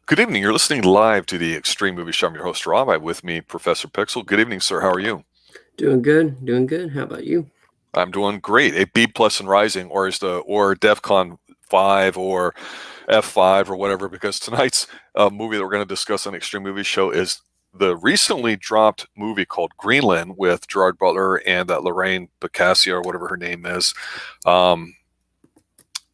Good evening. You're listening live to the Extreme Movie Show. I'm your host, Rob. I'm with me, Professor Pixel. Good evening, sir. How are you? Doing good, doing good. How about you? I'm doing great. A B plus and rising, or DEFCON 5 or F5 or whatever, because tonight's movie that we're going to discuss on Extreme Movie Show is the recently dropped movie called Greenland with Gerard Butler and that Lorraine Baccarin or whatever her name is.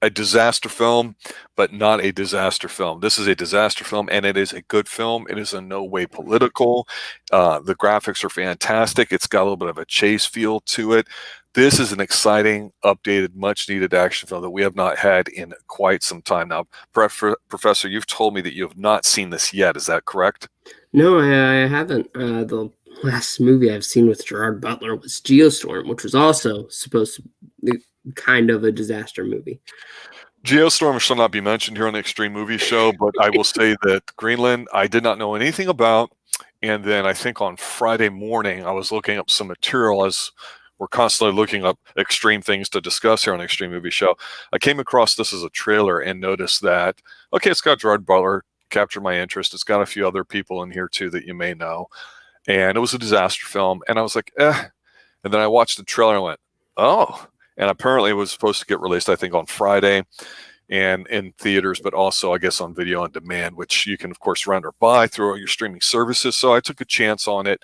A disaster film, but not a disaster film. This is a disaster film, and it is a good film. It is in no way political. The graphics are fantastic. It's got a little bit of a chase feel to it. This is an exciting, updated, much-needed action film that we have not had in quite some time now. Professor, you've told me that you have not seen this yet. Is that correct? No, I haven't. The last movie I've seen with Gerard Butler was Geostorm, which was also supposed to be kind of a disaster movie. Geostorm shall not be mentioned here on the Extreme Movie Show, but I will say that Greenland, I did not know anything about. And then I think on Friday morning, I was looking up some material as we're constantly looking up extreme things to discuss here on the Extreme Movie Show. I came across this as a trailer and noticed that, okay, it's got Gerard Butler, captured my interest. It's got a few other people in here too that you may know. And it was a disaster film. And I was like, eh. And then I watched the trailer and went, oh. And apparently it was supposed to get released, I think, on Friday and in theaters, but also, I guess, on video on demand, which you can, of course, rent or buy through all your streaming services. So I took a chance on it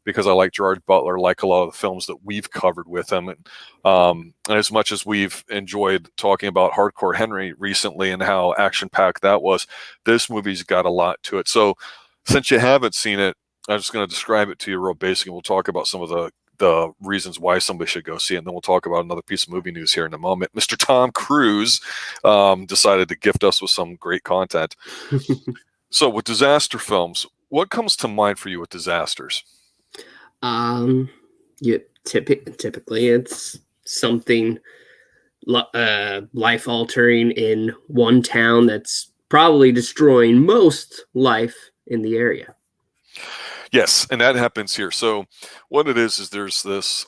because I like Gerard Butler, like a lot of the films that we've covered with him. And as much as we've enjoyed talking about Hardcore Henry recently and how action-packed that was, this movie's got a lot to it. So since you haven't seen it, I'm just going to describe it to you real basic, and we'll talk about some of the reasons why somebody should go see it, and then we'll talk about another piece of movie news here in a moment. Mr. Tom Cruise decided to gift us with some great content. So with disaster films, what comes to mind for you with disasters? Typically it's something life-altering in one town that's probably destroying most life in the area. Yes, and that happens here. So what it is there's this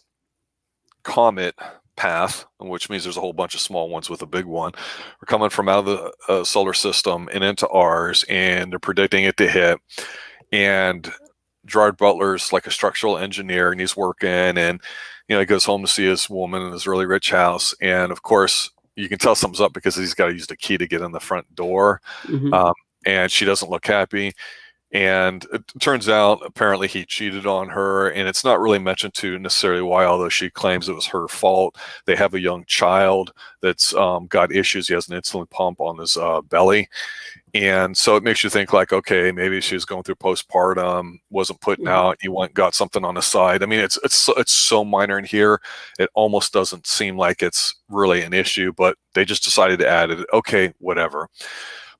comet path, which means there's a whole bunch of small ones with a big one. We're coming from out of the solar system and into ours, and they're predicting it to hit. And Gerard Butler's like a structural engineer, and he's working, and he goes home to see his woman in his really rich house. And of course, you can tell something's up because he's got to use the key to get in the front door. Mm-hmm. And she doesn't look happy. And it turns out apparently he cheated on her, and it's not really mentioned to necessarily why, although she claims it was her fault. They have a young child that's got issues. He has an insulin pump on his belly. And so it makes you think like, okay, maybe she was going through postpartum, wasn't putting out, he went got something on the side. I mean, it's so minor in here. It almost doesn't seem like it's really an issue, but they just decided to add it. Okay, whatever.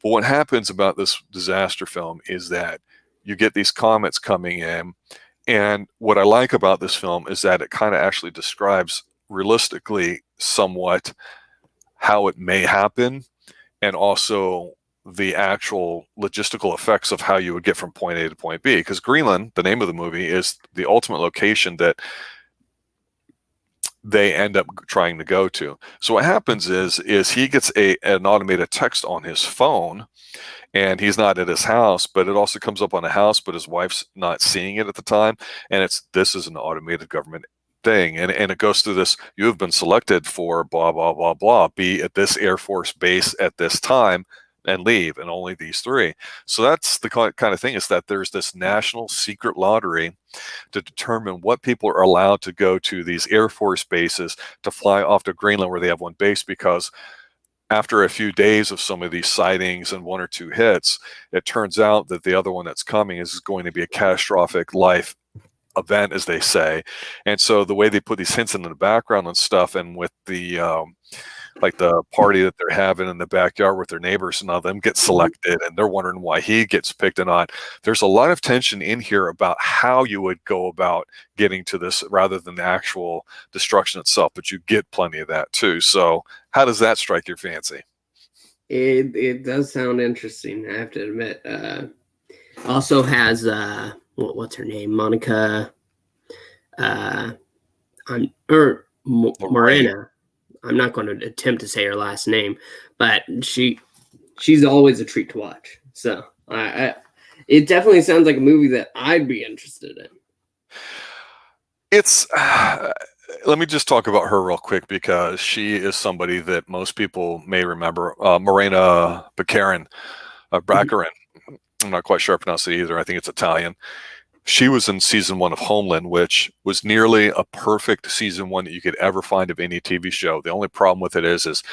But what happens about this disaster film is that you get these comets coming in. And what I like about this film is that it kind of actually describes realistically somewhat how it may happen, and also the actual logistical effects of how you would get from point A to point B. Because Greenland, the name of the movie, is the ultimate location that they end up trying to go to. So what happens is he gets an automated text on his phone, and he's not at his house, but it also comes up on the house, but his wife's not seeing it at the time. And this is an automated government thing. And it goes through this, you have been selected for blah, blah, blah, blah, be at this Air Force base at this time and leave, and only these three. So that's the kind of thing, is that there's this national secret lottery to determine what people are allowed to go to these Air Force bases to fly off to Greenland, where they have one base, because after a few days of some of these sightings and one or two hits, it turns out that the other one that's coming is going to be a catastrophic life event, as they say. And so the way they put these hints in the background and stuff, and with the like the party that they're having in the backyard with their neighbors, and all them get selected, and they're wondering why he gets picked and not. There's a lot of tension in here about how you would go about getting to this rather than the actual destruction itself, but you get plenty of that too. So how does that strike your fancy? It does sound interesting, I have to admit. Also has what's her name, Monica Morena. I'm not going to attempt to say her last name, but she's always a treat to watch. So I, it definitely sounds like a movie that I'd be interested in. It's let me just talk about her real quick because she is somebody that most people may remember. Morena Baccarin, Mhm. Baccarin. I'm not quite sure I pronounce it either. I think it's Italian. She was in season 1 of Homeland, which was nearly a perfect season 1 that you could ever find of any TV show. The only problem with it is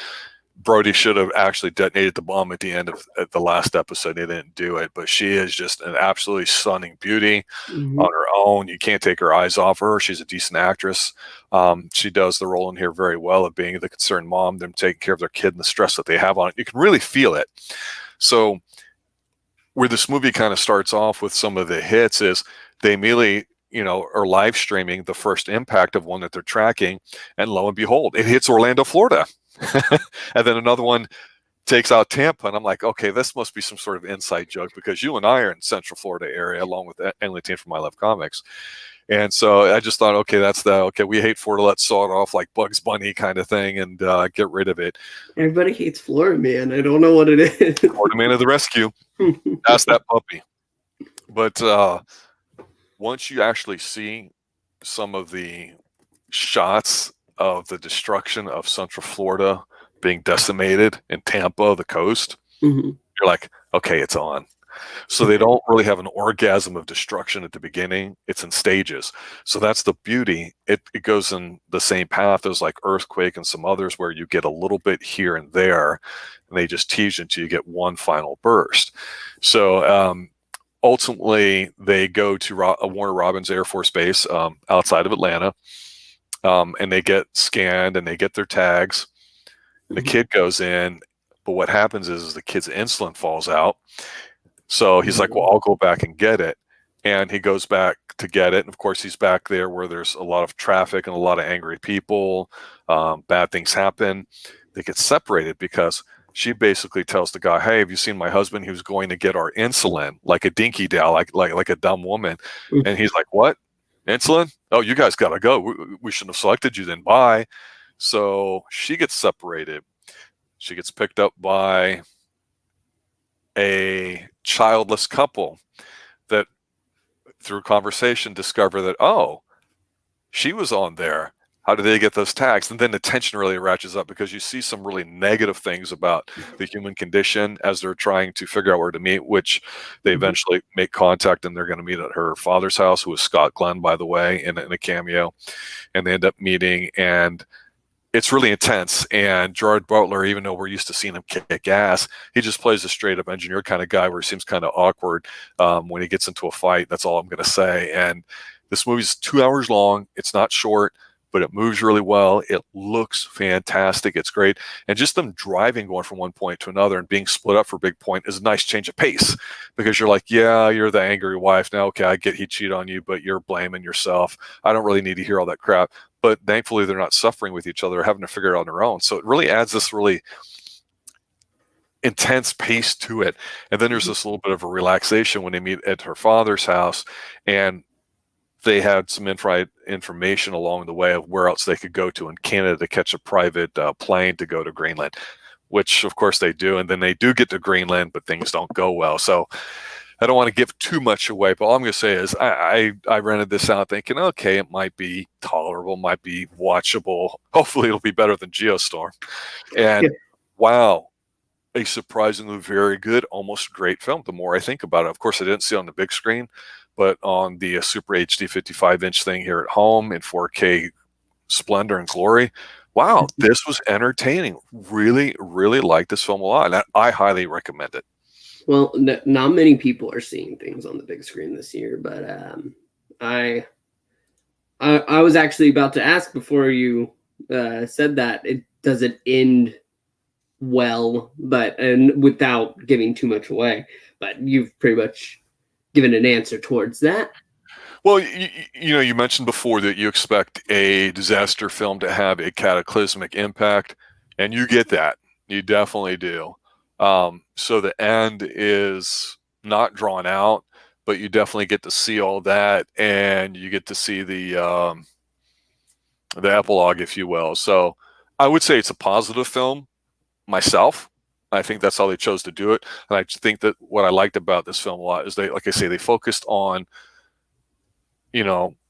Brody should have actually detonated the bomb at the end of at the last episode. He didn't do it, but she is just an absolutely stunning beauty Mhm. on her own. You can't take her eyes off her. She's a decent actress. She does the role in here very well of being the concerned mom, them taking care of their kid and the stress that they have on it. You can really feel it. So where this movie kind of starts off with some of the hits is they immediately, are live streaming the first impact of one that they're tracking, and lo and behold, it hits Orlando, Florida. And then another one takes out Tampa, and I'm like, okay, this must be some sort of inside joke because you and I are in Central Florida area along with Emily Team from I Love Comics. And so I just thought, okay, okay. We hate Florida, let's saw it off like Bugs Bunny kind of thing and get rid of it. Everybody hates Florida Man. I don't know what it is. Florida Man of the rescue. That's that puppy. But once you actually see some of the shots of the destruction of Central Florida being decimated in Tampa, the coast, Mhm. you're like, okay, it's on. So they don't really have an orgasm of destruction at the beginning. It's in stages. So that's the beauty. It goes in the same path as like Earthquake and some others where you get a little bit here and there, and they just tease you until you get one final burst. So ultimately, they go to Warner Robins Air Force Base outside of Atlanta, and they get scanned and they get their tags. The Mhm. kid goes in, but what happens is the kid's insulin falls out. So he's like, well, I'll go back and get it. And he goes back to get it. And of course, he's back there where there's a lot of traffic and a lot of angry people. Bad things happen. They get separated because she basically tells the guy, hey, have you seen my husband? He was going to get our insulin like a dinky doll, like a dumb woman. And he's like, what? Insulin? Oh, you guys got to go. We shouldn't have selected you then. Bye. So she gets separated. She gets picked up by a childless couple that through conversation discover that, oh, she was on there. How did they get those tags? And then the tension really ratchets up because you see some really negative things about the human condition as they're trying to figure out where to meet, which they Mhm. eventually make contact and they're going to meet at her father's house, who is Scott Glenn, by the way, in a cameo. And they end up meeting, and it's really intense. And Gerard Butler, even though we're used to seeing him kick ass, he just plays a straight up engineer kind of guy where he seems kind of awkward when he gets into a fight. That's all I'm going to say. And this movie's 2 hours long. It's not short, but it moves really well. It looks fantastic. It's great. And just them driving, going from one point to another and being split up for a big point is a nice change of pace because you're like, yeah, you're the angry wife. Now, okay, I get he cheated on you, but you're blaming yourself. I don't really need to hear all that crap. But thankfully they're not suffering with each other, having to figure it out on their own. So it really adds this really intense pace to it. And then there's this little bit of a relaxation when they meet at her father's house, and they had some information along the way of where else they could go to in Canada to catch a private plane to go to Greenland, which of course they do. And then they do get to Greenland, but things don't go well. So I don't want to give too much away, but all I'm going to say is I rented this out thinking, okay, it might be tolerable, might be watchable. Hopefully it'll be better than Geostorm. Yeah. And wow, a surprisingly very good, almost great film. The more I think about it, of course, I didn't see it on the big screen, but on the Super HD 55-inch thing here at home in 4K splendor and glory. Wow, this was entertaining. Really, really like this film a lot. And I highly recommend it. Well, not many people are seeing things on the big screen this year, but I, I was actually about to ask before you said that does it end well, but and without giving too much away. But you've pretty much given an answer towards that. Well, you mentioned before that you expect a disaster film to have a cataclysmic impact, and you get that. You definitely do. So the end is not drawn out, but you definitely get to see all that, and you get to see the epilogue, if you will. So I would say it's a positive film myself. I think that's how they chose to do it. And I think that what I liked about this film a lot is they, like I say, they focused on,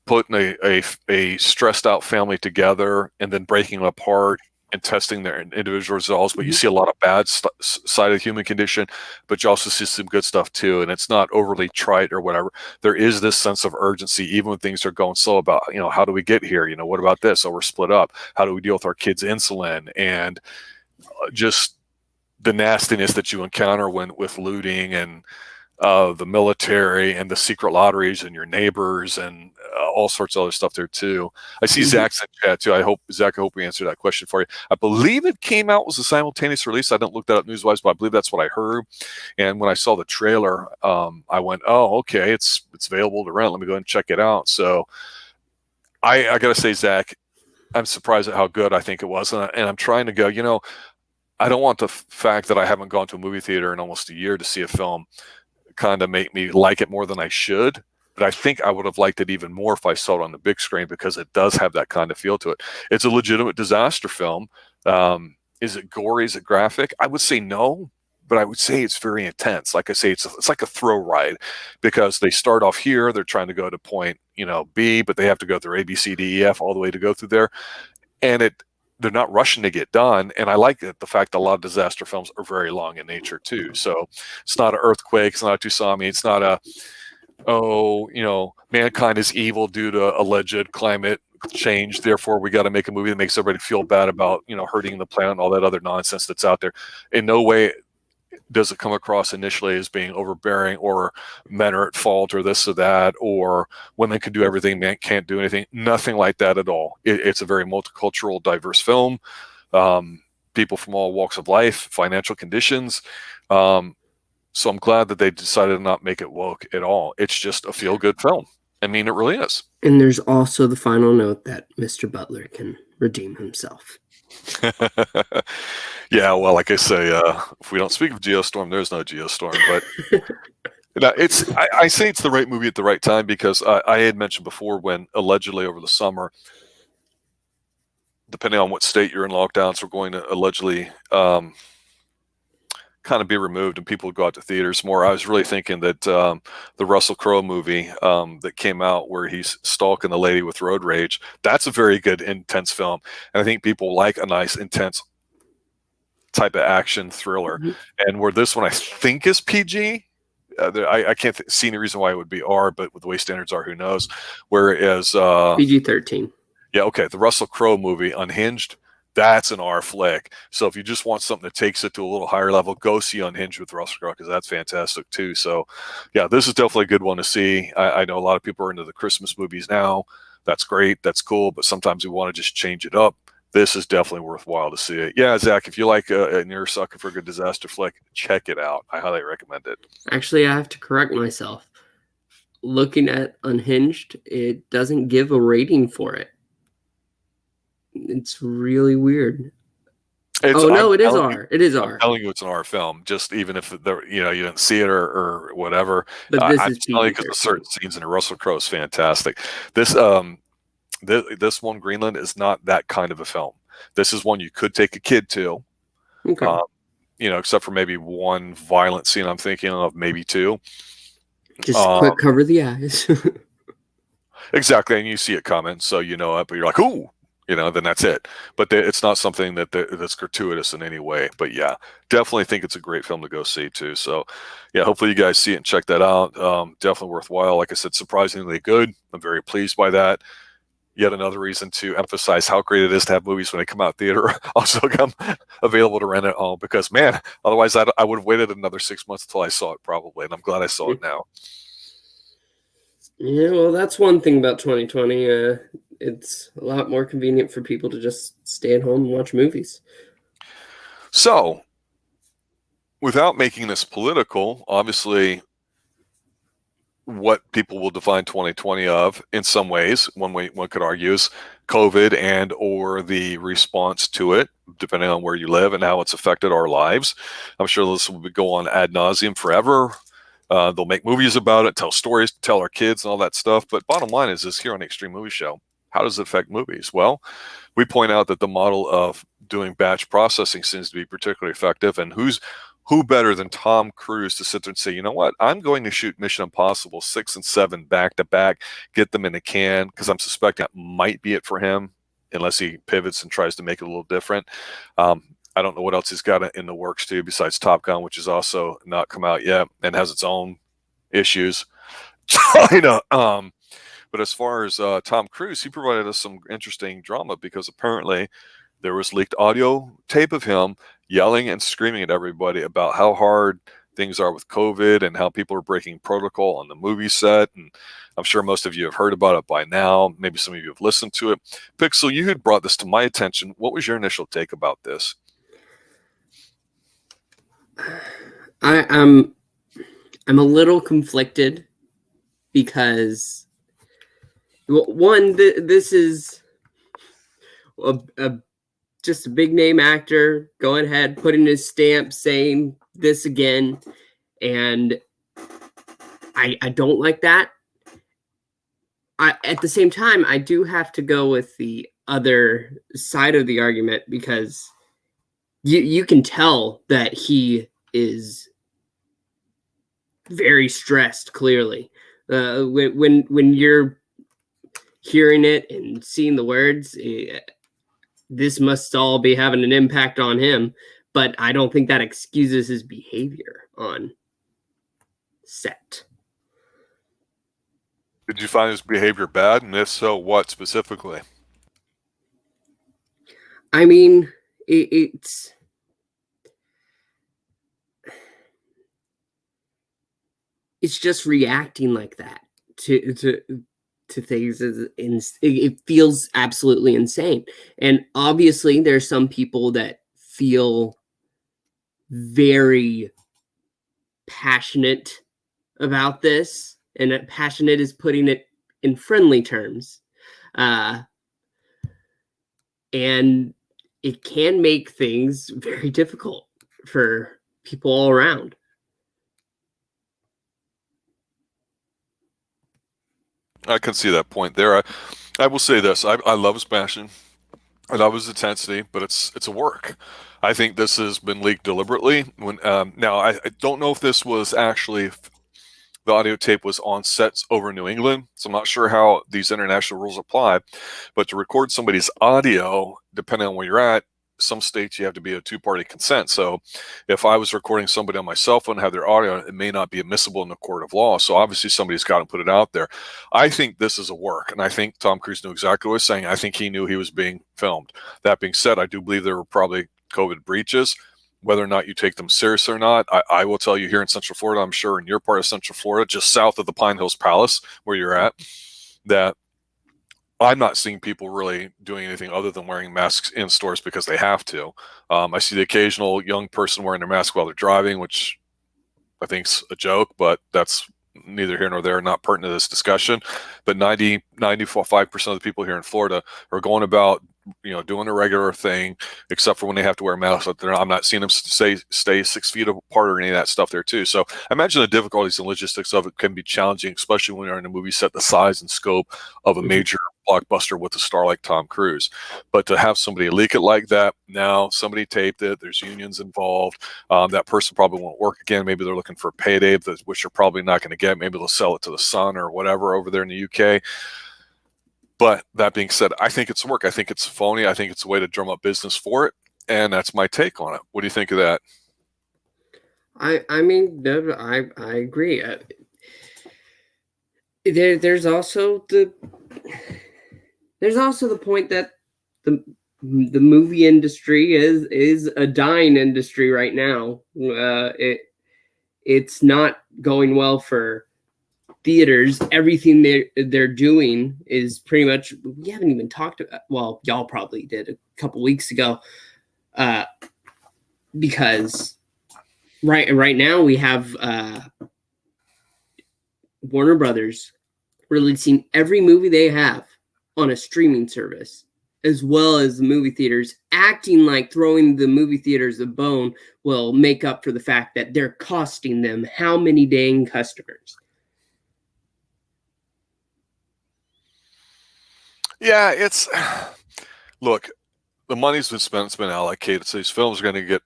putting a stressed out family together and then breaking them apart and testing their individual results. But you see a lot of bad side of the human condition, but you also see some good stuff too. And it's not overly trite or whatever. There is this sense of urgency, even when things are going slow, about, how do we get here? What about this? Oh, we're split up. How do we deal with our kids' insulin? And just the nastiness that you encounter with looting and the military and the secret lotteries and your neighbors and all sorts of other stuff there too. I see Zach's in chat too. I hope we answered that question for you. I believe it came out was a simultaneous release. I didn't look that up news-wise, but I believe that's what I heard. And when I saw the trailer, I went, "Oh, okay, it's available to rent. Let me go ahead and check it out." So I gotta say, Zach, I'm surprised at how good I think it was, and I'm trying to go. I don't want the fact that I haven't gone to a movie theater in almost a year to see a film kind of make me like it more than I should. But I think I would have liked it even more if I saw it on the big screen, because it does have that kind of feel to it. It's a legitimate disaster film. Is it gory? Is it graphic? I would say no, but I would say it's very intense. Like I say, it's like a thrill ride, because they start off here. They're trying to go to point, B, but they have to go through A, B, C, D, E, F all the way to go through there. And they're not rushing to get done. And I like the fact that a lot of disaster films are very long in nature too. So it's not an earthquake. It's not a tsunami. It's not mankind is evil due to alleged climate change. Therefore, we got to make a movie that makes everybody feel bad about, hurting the planet and all that other nonsense that's out there. In no way does it come across initially as being overbearing or men are at fault or this or that, or women can do everything, men can't do anything. Nothing like that at all. It's a very multicultural, diverse film. People from all walks of life, financial conditions. So I'm glad that they decided to not make it woke at all. It's just a feel-good film. I mean, it really is. And there's also the final note that Mr. Butler can redeem himself. Yeah, well, like I say, if we don't speak of Geostorm, there's no Geostorm. But I say it's the right movie at the right time, because I had mentioned before, when allegedly over the summer, depending on what state you're in, lockdowns were going to allegedly kind of be removed and people would go out to theaters more. I was really thinking that the Russell Crowe movie that came out where he's stalking the lady with road rage, that's a very good, intense film. And I think people like a nice, intense type of action thriller. And where this one I think is PG, I can't see any reason why it would be R, but with the way standards are, who knows? Whereas PG-13. Yeah, okay. The Russell Crowe movie, Unhinged, that's an R flick. So if you just want something that takes it to a little higher level, go see Unhinged with Russell Crowe, because that's fantastic too. So yeah, this is definitely a good one to see. I know a lot of people are into the Christmas movies now. That's great. That's cool. But sometimes we want to just change it up. This is definitely worthwhile to see it. Yeah, Zach, if you like and you're sucking for a good disaster flick, check it out. I highly recommend it. Actually, I have to correct myself. Looking at Unhinged, it doesn't give a rating for it. It's really weird. It is R. It is R. I'm telling you, it's an R film. Just even if you didn't see it or whatever. But this I'm is telling you, because the certain scenes in Russell Crowe is fantastic. This one, Greenland, is not that kind of a film. This is one you could take a kid to. Okay. Except for maybe one violent scene I'm thinking of, maybe two. Just quick cover the eyes. Exactly, and you see it coming, so you know it, but you're like, ooh. Then that's it. But it's not something that's gratuitous in any way. But yeah, definitely think it's a great film to go see too. So yeah, hopefully you guys see it and check that out. Definitely worthwhile. Like I said, surprisingly good. I'm very pleased by that. Yet another reason to emphasize how great it is to have movies when they come out theater also come available to rent at home, because man, otherwise I would have waited another 6 months until I saw it probably. And I'm glad I saw it now. Yeah, well, that's one thing about 2020. It's a lot more convenient for people to just stay at home and watch movies. So, without making this political, obviously, what people will define 2020 of, in some ways, one could argue, is COVID and or the response to it, depending on where you live and how it's affected our lives. I'm sure this will go on ad nauseum forever. They'll make movies about it, tell stories, tell our kids and all that stuff. But bottom line is here on the Xtreme Movie Show, how does it affect movies? Well, we point out that the model of doing batch processing seems to be particularly effective. And who better than Tom Cruise to sit there and say, you know what, I'm going to shoot Mission Impossible 6 and 7 back to back, get them in a can, because I'm suspecting that might be it for him, unless he pivots and tries to make it a little different. I don't know what else he's got in the works too, besides Top Gun, which has also not come out yet and has its own issues. China. But as far as Tom Cruise, he provided us some interesting drama because apparently there was leaked audio tape of him yelling and screaming at everybody about how hard things are with COVID and how people are breaking protocol on the movie set. And I'm sure most of you have heard about it by now. Maybe some of you have listened to it. Pixel, you had brought this to my attention. What was your initial take about this? I'm a little conflicted because one, this is just a big name actor going ahead, putting his stamp, saying this again, and I don't like that. At the same time, I do have to go with the other side of the argument because you can tell that he is very stressed. Clearly, when you're hearing it and seeing the words, this must all be having an impact on him. But I don't think that excuses his behavior on set. Did you find his behavior bad? And if so, what specifically? I mean, it's just reacting like that to things. It feels absolutely insane. And obviously there's some people that feel very passionate about this, and passionate is putting it in friendly terms. And it can make things very difficult for people all around. I can see that point there. I will say this. I love his passion. I love his intensity, but it's a work. I think this has been leaked deliberately. Now, I don't know if this was actually the audio tape was on sets over in New England, so I'm not sure how these international rules apply. But to record somebody's audio, depending on where you're at, some states you have to be a two-party consent. So if I was recording somebody on my cell phone and have their audio, it may not be admissible in the court of law. So obviously somebody's got to put it out there. I think this is a work, and I think Tom Cruise knew exactly what he was saying. I think he knew he was being filmed. That being said, I do believe there were probably COVID breaches. Whether or not you take them seriously or not, I will tell you here in Central Florida, I'm sure in your part of Central Florida, just south of the Pine Hills Palace where you're at, that I'm not seeing people really doing anything other than wearing masks in stores because they have to. I see the occasional young person wearing their mask while they're driving, which I think's a joke, but that's neither here nor there, not pertinent to this discussion. But 95% of the people here in Florida are going about, doing a regular thing, except for when they have to wear masks. I'm not seeing them stay 6 feet apart or any of that stuff there too. So I imagine the difficulties and logistics of it can be challenging, especially when you're in a movie set the size and scope of a major blockbuster with a star like Tom Cruise. But to have somebody leak it like that, now somebody taped it, there's unions involved, that person probably won't work again. Maybe they're looking for a payday, which you're probably not going to get. Maybe they'll sell it to the Sun or whatever over there in the UK. But that being said, I think it's work. I think it's phony. I think it's a way to drum up business for it. And that's my take on it. What do you think of that? I mean, I agree. There's also the point that the movie industry is a dying industry right now. It's not going well for theaters. Everything they're doing is pretty much, we haven't even talked about, well, y'all probably did a couple weeks ago, because right now we have Warner Brothers releasing every movie they have on a streaming service, as well as the movie theaters acting like throwing the movie theaters a bone will make up for the fact that they're costing them how many dang customers. Yeah, look, the money's been spent, it's been allocated, so these films are going to get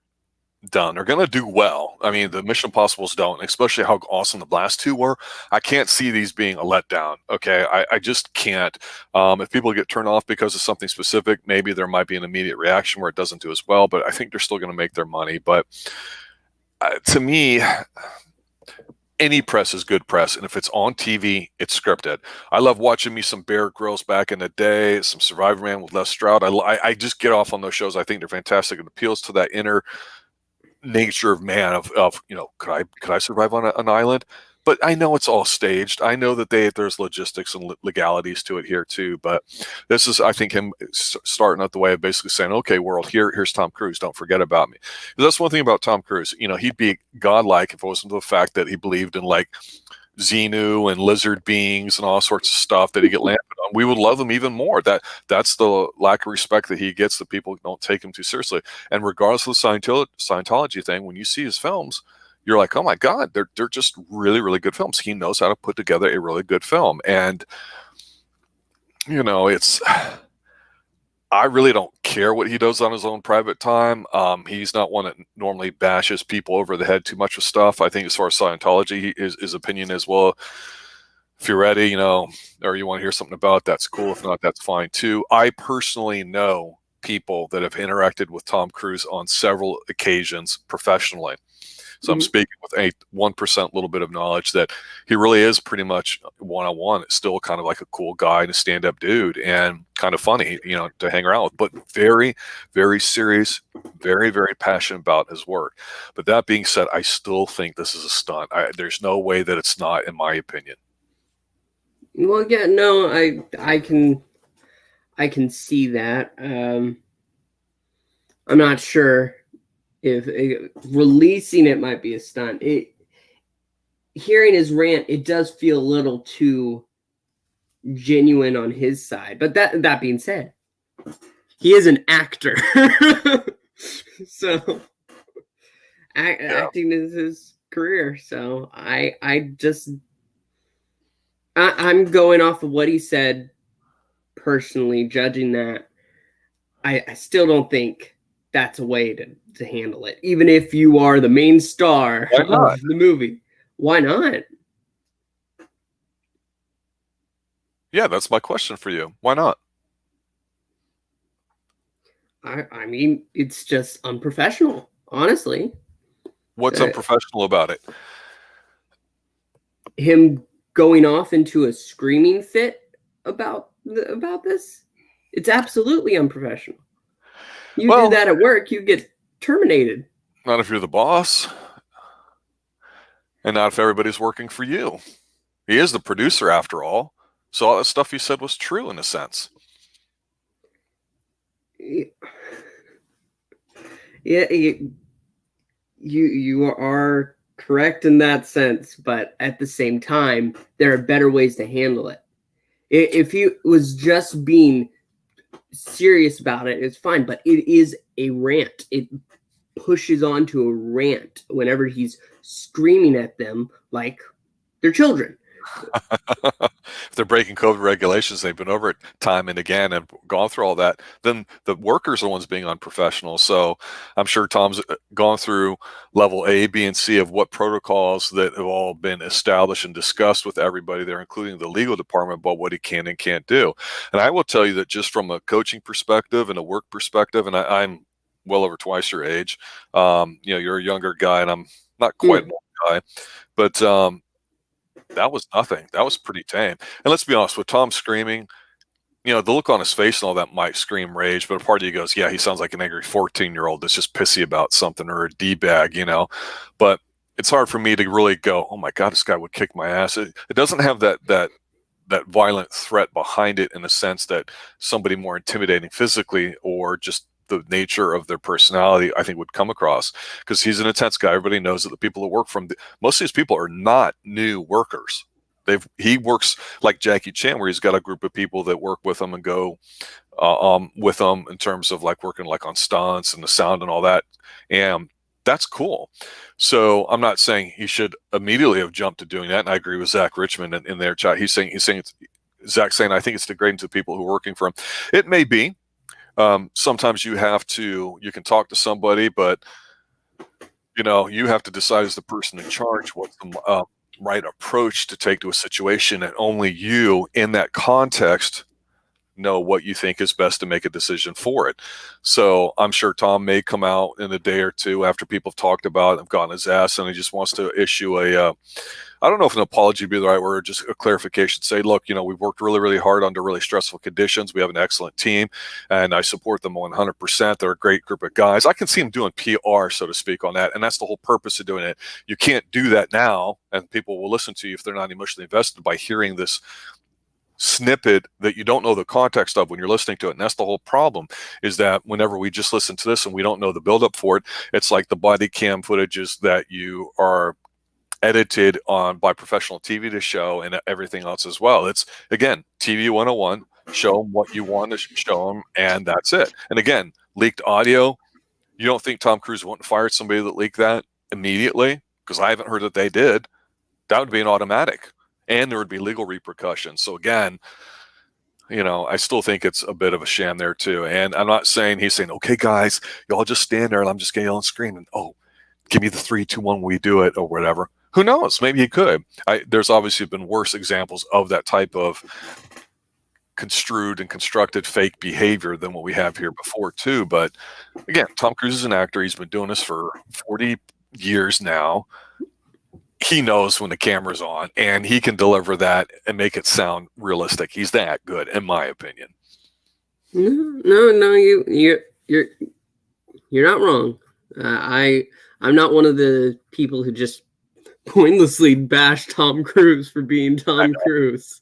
done. They're going to do well. I mean, the Mission Impossibles don't, especially how awesome the last two were. I can't see these being a letdown. Okay, I just can't. If people get turned off because of something specific, maybe there might be an immediate reaction where it doesn't do as well. But I think they're still going to make their money. But to me, any press is good press, and if it's on TV, it's scripted. I love watching me some Bear Grylls back in the day, some Survivor Man with Les Stroud. I just get off on those shows. I think they're fantastic. It appeals to that inner nature of man of could I survive on an island? But I know it's all staged. I know that there's logistics and legalities to it here too. But this is, I think, him starting out the way of basically saying, "Okay, world, here's Tom Cruise. Don't forget about me." Because that's one thing about Tom Cruise. He'd be godlike if it wasn't for the fact that he believed in like Xenu and lizard beings and all sorts of stuff that he get landed on. We would love him even more. That's the lack of respect that he gets, that people don't take him too seriously. And regardless of the Scientology thing, when you see his films, you're like, oh my God, they're just really, really good films. He knows how to put together a really good film. And it's, I really don't care what he does on his own private time. He's not one that normally bashes people over the head too much with stuff. I think as far as Scientology, his opinion is, well, if you're ready, or you want to hear something about it, that's cool. If not, that's fine too. I personally know people that have interacted with Tom Cruise on several occasions professionally. So I'm speaking with a 1% little bit of knowledge that he really is pretty much one-on-one. It's still kind of like a cool guy and a stand-up dude and kind of funny, to hang around with, but very, very serious, very, very passionate about his work. But that being said, I still think this is a stunt. There's no way that it's not, in my opinion. Well, yeah, no, I can see that. I'm not sure if releasing it might be a stunt. Hearing his rant, it does feel a little too genuine on his side. But that being said, he is an actor. So acting is his career. So I'm going off of what he said personally, judging that. I still don't think that's a way to handle it, even if you are the main star of the movie. Why not? Yeah, that's my question for you. Why not? I mean, it's just unprofessional, honestly. What's unprofessional about it? Him going off into a screaming fit about this. It's absolutely unprofessional. You do that at work, you get terminated. Not if you're the boss. And not if everybody's working for you. He is the producer after all. So all that stuff he said was true in a sense. Yeah, you are correct in that sense, but at the same time, there are better ways to handle it. If he was just being serious about it, it's fine, but it is a rant. It pushes on to a rant whenever he's screaming at them like they're children. If they're breaking COVID regulations, they've been over it time and again and gone through all that, then the workers are the ones being unprofessional. So I'm sure Tom's gone through level A, B, and C of what protocols that have all been established and discussed with everybody there, including the legal department, about what he can and can't do. And I will tell you that just from a coaching perspective and a work perspective, and I'm well over twice your age, you're a younger guy and I'm not quite an old guy, but that was nothing. That was pretty tame. And let's be honest, with Tom screaming, the look on his face and all that might scream rage, but a part of you goes, yeah, he sounds like an angry 14-year-old that's just pissy about something, or a D-bag, But it's hard for me to really go, oh my God, this guy would kick my ass. It doesn't have that violent threat behind it in the sense that somebody more intimidating physically or just the nature of their personality, I think, would come across, because he's an intense guy. Everybody knows that the people that work most of these people are not new workers. He works like Jackie Chan, where he's got a group of people that work with him and go with him in terms of like working like on stunts and the sound and all that. And that's cool. So I'm not saying he should immediately have jumped to doing that. And I agree with Zach Richmond in their chat. Zach's saying, I think it's degrading to the people who are working for him. It may be. Sometimes you can talk to somebody, but you have to decide as the person in charge what's the right approach to take to a situation, and only you in that context know what you think is best to make a decision for it. So I'm sure Tom may come out in a day or two after people have talked about it, have gotten his ass, and he just wants to issue I don't know if an apology would be the right word, just a clarification. Say, look, we've worked really, really hard under really stressful conditions. We have an excellent team, and I support them 100%. They're a great group of guys. I can see them doing PR, so to speak, on that, and that's the whole purpose of doing it. You can't do that now, and people will listen to you if they're not emotionally invested by hearing this snippet that you don't know the context of when you're listening to it. And that's the whole problem, is that whenever we just listen to this and we don't know the buildup for it, it's like the body cam footages that you are edited on by professional TV to show, and everything else as well. It's, again, TV 101, show them what you want to show them, and that's it. And again, leaked audio, you don't think Tom Cruise wouldn't fire somebody that leaked that immediately? Because I haven't heard that they did. That would be an automatic, and there would be legal repercussions. So again, I still think it's a bit of a sham there too. And I'm not saying he's saying, okay, guys, y'all just stand there and I'm just going to yell and scream, and give me the 3, 2, 1, we do it, or whatever. Who knows? Maybe he could. There's obviously been worse examples of that type of construed and constructed fake behavior than what we have here before too. But again, Tom Cruise is an actor. He's been doing this for 40 years now. He knows when the camera's on, and he can deliver that and make it sound realistic. He's that good, in my opinion. No, you're not wrong. I'm not one of the people who just pointlessly bash Tom Cruise for being Tom Cruise.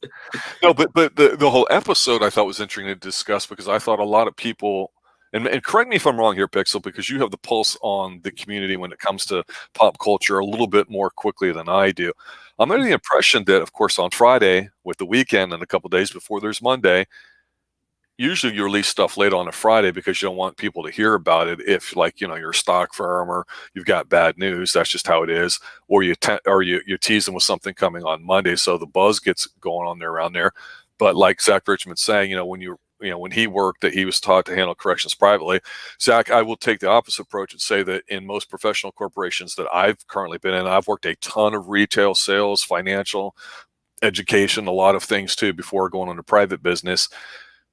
No, but the whole episode I thought was interesting to discuss, because I thought a lot of people, and correct me if I'm wrong here, Pixel, because you have the pulse on the community when it comes to pop culture a little bit more quickly than I do. I'm under the impression that, of course, on Friday with the weekend and a couple days before there's Monday, usually you release stuff late on a Friday because you don't want people to hear about it if, you're a stock firm or you've got bad news. That's just how it is. Or you tease them with something coming on Monday, so the buzz gets going on there around there. But like Zach Richmond's saying, when he worked, that he was taught to handle corrections privately. Zach, I will take the opposite approach and say that in most professional corporations that I've currently been in, I've worked a ton of retail sales, financial, education, a lot of things too, before going into private business.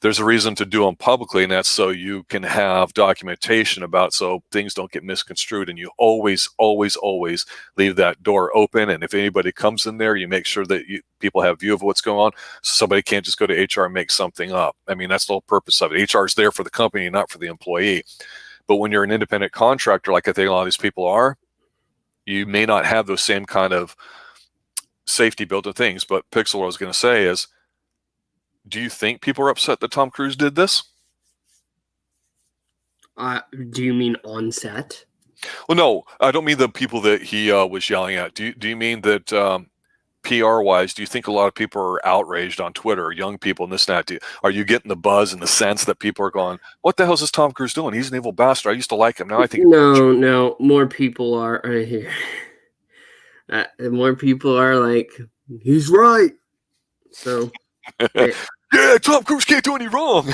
There's a reason to do them publicly, and that's so you can have documentation about, so things don't get misconstrued, and you always, always, always leave that door open. And if anybody comes in there, you make sure that people have view of what's going on, so somebody can't just go to HR and make something up. I mean, that's the whole purpose of it. HR is there for the company, not for the employee. But when you're an independent contractor, like I think a lot of these people are, you may not have those same kind of safety built-in things. But Pixel, what I was going to say is, do you think people are upset that Tom Cruise did this? Do you mean on set? Well, no, I don't mean the people that he was yelling at. Do you mean that PR-wise, do you think a lot of people are outraged on Twitter, young people and this and that? Are you getting the buzz and the sense that people are going, what the hell is this Tom Cruise doing? He's an evil bastard. I used to like him. Now I think... No, more people are right here. More people are like, he's right. So... Yeah, Tom Cruise can't do any wrong.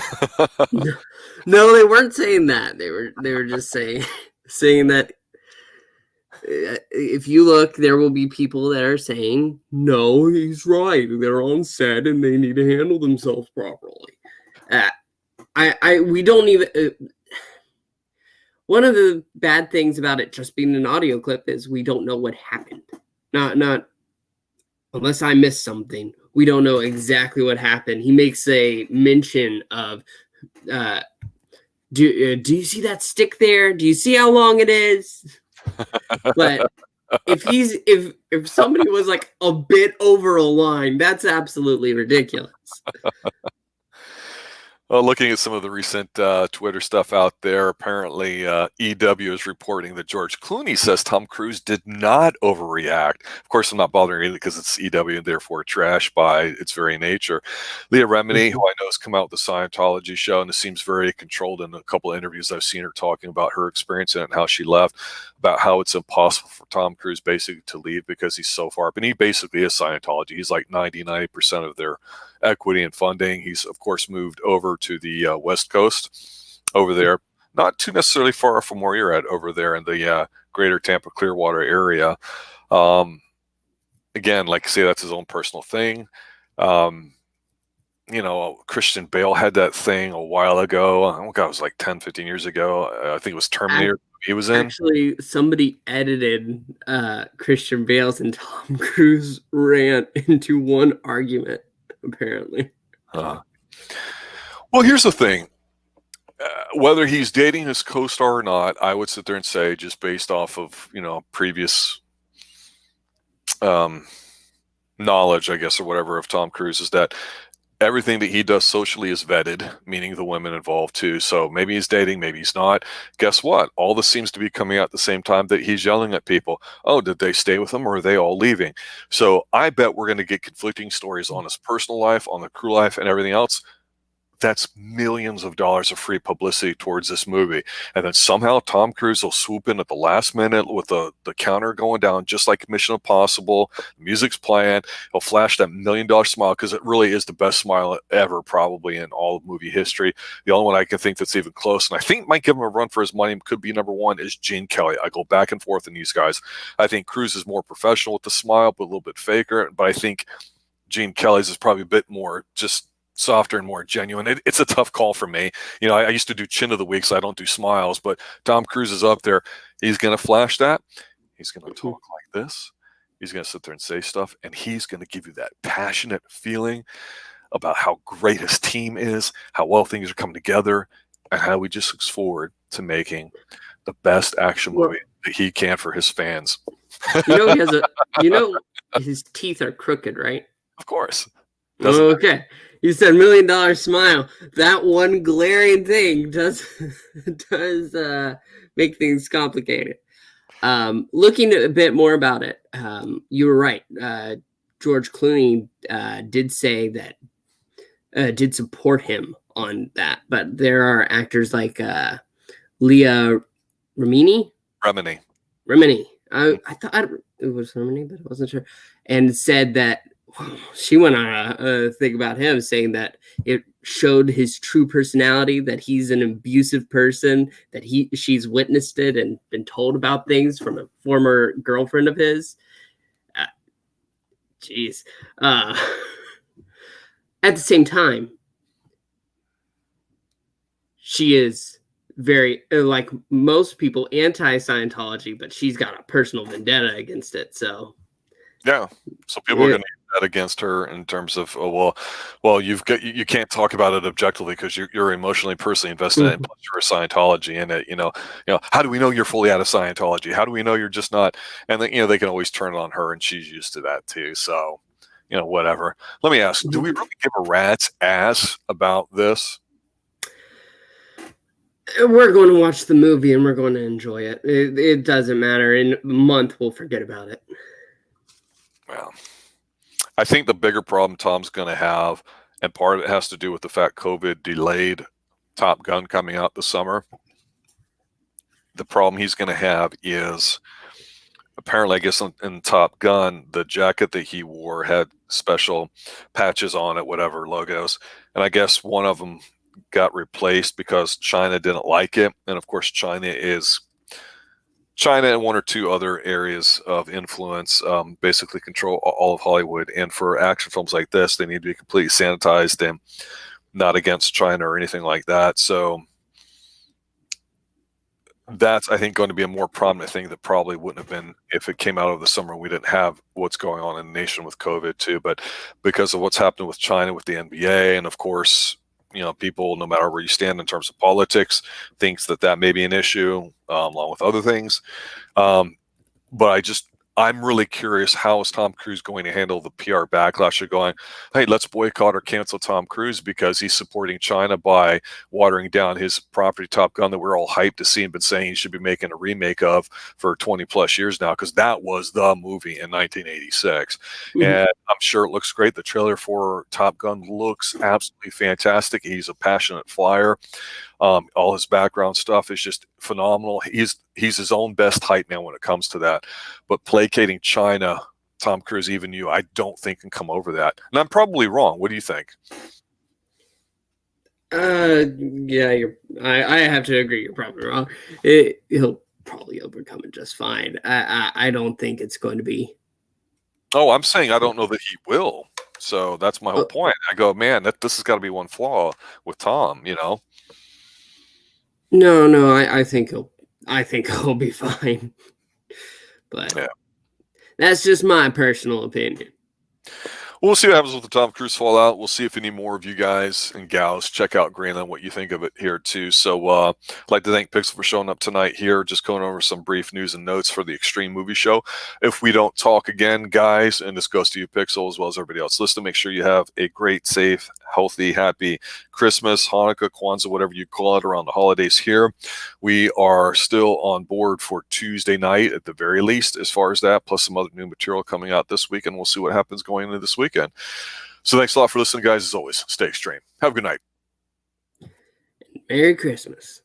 No, they weren't saying that. They were just saying that if you look, there will be people that are saying, no, he's right. They're on set and they need to handle themselves properly. We don't even. One of the bad things about it just being an audio clip is we don't know what happened. Not unless I missed something. We don't know exactly what happened. He makes a mention of, do you see that stick there? Do you see how long it is? But if somebody was like a bit over a line, that's absolutely ridiculous. Well, looking at some of the recent Twitter stuff out there, apparently EW is reporting that George Clooney says Tom Cruise did not overreact. Of course, I'm not bothering either because it's EW and therefore trash by its very nature. Leah Remini, who I know has come out with the Scientology show, and it seems very controlled in a couple of interviews I've seen her talking about her experience in it and how she left, about how it's impossible for Tom Cruise basically to leave because he's so far. But he basically is Scientology. He's like 90% of their equity and funding. He's, of course, moved over to the West Coast over there, not too necessarily far from where you're at over there in the greater Tampa Clearwater area. Again, like I say, that's his own personal thing. Um, Christian Bale had that thing a while ago. Oh, God, it was like 10, 15 years ago. I think it was Terminator he was in. Actually, somebody edited Christian Bale's and Tom Cruise rant into one argument, apparently. Well, here's the thing. Whether he's dating his co-star or not, I would sit there and say, just based off of, previous knowledge, I guess, or whatever, of Tom Cruise, is that everything that he does socially is vetted, meaning the women involved too. So maybe he's dating, maybe he's not. Guess what? All this seems to be coming out at the same time that he's yelling at people. Oh, did they stay with him, or are they all leaving? So I bet we're going to get conflicting stories on his personal life, on the crew life, and everything else. That's millions of dollars of free publicity towards this movie. And then somehow Tom Cruise will swoop in at the last minute with the counter going down, just like Mission Impossible. Music's playing. He'll flash that $1 million smile, because it really is the best smile ever, probably in all of movie history. The only one I can think that's even close, and I think might give him a run for his money, could be number one, is Gene Kelly. I go back and forth in these guys. I think Cruise is more professional with the smile, but a little bit faker. But I think Gene Kelly's is probably a bit more just softer and more genuine. It's a tough call for me. I used to do chin of the week, so I don't do smiles, but Tom Cruise is up there. He's going to flash that. He's going to talk like this. He's going to sit there and say stuff, and he's going to give you that passionate feeling about how great his team is, how well things are coming together, and how he just looks forward to making the best action movie that he can for his fans. He has his teeth are crooked, right? Of course. Okay. You said $1 million smile. That one glaring thing does make things complicated. Looking a bit more about it, you were right. George Clooney did say that, did support him on that. But there are actors like Leah Remini. I thought it was Remini, but I wasn't sure. And said that she went on a thing about him, saying that it showed his true personality, that he's an abusive person, that she's witnessed it and been told about things from a former girlfriend of his. At the same time, she is very, like most people, anti-Scientology, but she's got a personal vendetta against it. So yeah, so people are going to use that against her in terms of, you can't talk about it objectively because you're emotionally, personally invested in it. Plus you're a Scientology in it. How do we know you're fully out of Scientology? How do we know you're just not? And then, they can always turn it on her, and she's used to that too. So, whatever. Let me ask: do we really give a rat's ass about this? We're going to watch the movie and we're going to enjoy it. It doesn't matter. In a month, we'll forget about it. Well, I think the bigger problem Tom's going to have, and part of it has to do with the fact COVID delayed Top Gun coming out this summer. The problem he's going to have is, apparently, I guess in Top Gun, the jacket that he wore had special patches on it, whatever, logos. And I guess one of them got replaced because China didn't like it. And of course, China and one or two other areas of influence basically control all of Hollywood. And for action films like this, they need to be completely sanitized and not against China or anything like that. So that's, I think, going to be a more prominent thing that probably wouldn't have been if it came out of the summer. We didn't have what's going on in the nation with COVID too. But because of what's happening with China, with the NBA, and of course, people, no matter where you stand in terms of politics, thinks that may be an issue, along with other things. But I'm really curious, how is Tom Cruise going to handle the PR backlash of going, hey, let's boycott or cancel Tom Cruise because he's supporting China by watering down his property Top Gun that we're all hyped to see and been saying he should be making a remake of for 20 plus years now, because that was the movie in 1986. Mm-hmm. And I'm sure it looks great. The trailer for Top Gun looks absolutely fantastic. He's a passionate flyer. All his background stuff is just phenomenal. He's his own best hype man when it comes to that. But placating China, Tom Cruise, even you, I don't think can come over that. And I'm probably wrong. What do you think? Yeah, I have to agree. You're probably wrong. He'll probably overcome it just fine. I don't think it's going to be. Oh, I'm saying I don't know that he will. So that's my whole Oh, point. I go, man, this has got to be one flaw with Tom, you know? no. I think he'll be fine. But Yeah. that's just my personal opinion. We'll see what happens with the Tom Cruise fallout. We'll see if any more of you guys and gals check out Greenland, what you think of it here too. So I'd like to thank Pixel for showing up tonight here, just going over some brief news and notes for the Xtreme movie show. If we don't talk again, guys, and this goes to you, Pixel, as well as everybody else, listen, make sure you have a great, safe, healthy, happy Christmas, Hanukkah, Kwanzaa, whatever you call it, around the holidays here. We are still on board for Tuesday night at the very least, as far as that, plus some other new material coming out this week, and we'll see what happens going into this weekend. So thanks a lot for listening, guys. As always, stay extreme. Have a good night. Merry Christmas.